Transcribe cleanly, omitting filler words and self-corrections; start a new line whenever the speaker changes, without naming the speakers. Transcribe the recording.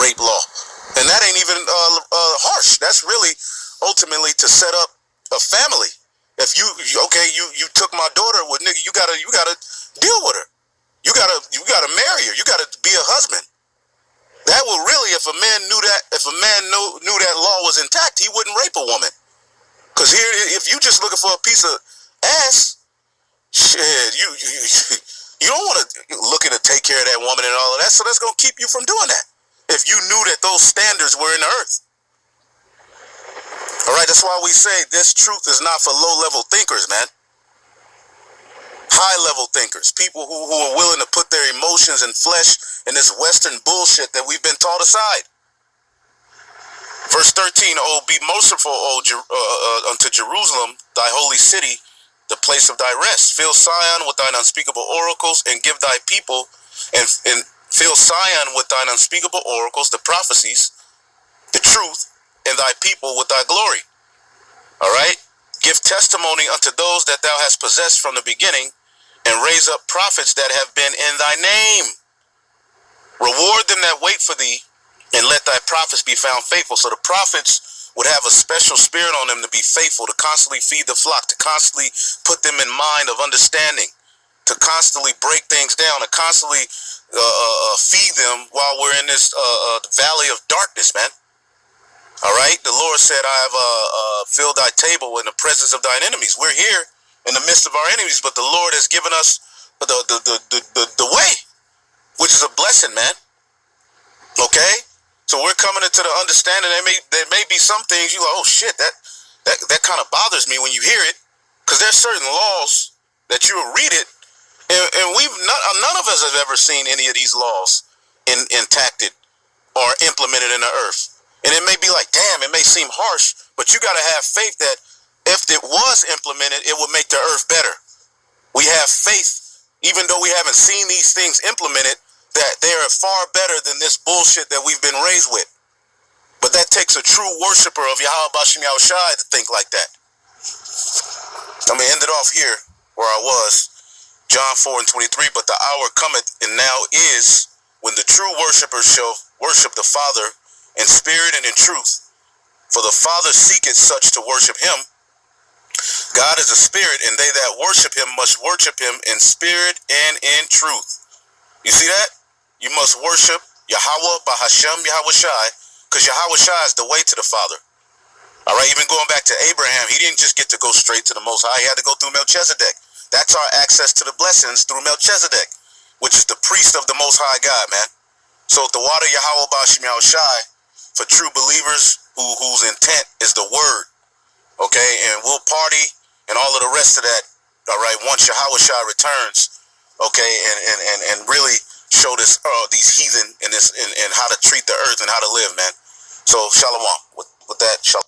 rape law. And that ain't even harsh. That's really ultimately to set up a family. If you took my daughter, well, nigga, you gotta deal with her. You gotta marry her. You gotta be a husband. That would really, if a man knew that law was intact, he wouldn't rape a woman. Cause here, if you just looking for a piece of ass, shit, you don't want to looking to take care of that woman and all of that. So that's gonna keep you from doing that. If you knew that those standards were in the earth. All right, that's why we say this truth is not for low-level thinkers, man. High-level thinkers, people who are willing to put their emotions and flesh in this Western bullshit that we've been taught aside. Verse 13, oh, be merciful, unto Jerusalem, thy holy city, the place of thy rest. Fill Sion with thine unspeakable oracles, and give thy people, and fill Sion with thine unspeakable oracles, the prophecies, the truth, and thy people with thy glory. All right? Give testimony unto those that thou hast possessed from the beginning, and raise up prophets that have been in thy name. Reward them that wait for thee, and let thy prophets be found faithful. So the prophets would have a special spirit on them to be faithful, to constantly feed the flock, to constantly put them in mind of understanding, to constantly break things down, to constantly feed them while we're in this valley of darkness, man. All right? The Lord said, I have filled thy table in the presence of thine enemies. We're here in the midst of our enemies, but the Lord has given us the way, which is a blessing, man. Okay? So we're coming into the understanding there may be some things you like, oh shit, that kind of bothers me when you hear it, because there's certain laws that you will read it, and none of us have ever seen any of these laws enacted or implemented in the earth. And it may be like, damn, it may seem harsh, but you got to have faith that if it was implemented, it would make the earth better. We have faith, even though we haven't seen these things implemented, that they are far better than this bullshit that we've been raised with. But that takes a true worshiper of Yahweh Bashim Yahushai to think like that. I'm going to end it off here where I was. John 4:23, but the hour cometh, and now is, when the true worshipers shall worship the Father in spirit and in truth. For the Father seeketh such to worship him. God is a spirit, and they that worship him must worship him in spirit and in truth. You see that? You must worship Yahweh Bahasham Yahushai, because Yahushai is the way to the Father. All right, even going back to Abraham, he didn't just get to go straight to the Most High. He had to go through Melchizedek. That's our access to the blessings through Melchizedek, which is the priest of the Most High God, man. So the water Yahweh Bashim Yahushai, for true believers whose intent is the word, okay? And we'll party and all of the rest of that, all right, once Yahushai returns, okay, and really show this these heathen and how to treat the earth and how to live, man. So shalom. With that, shalom.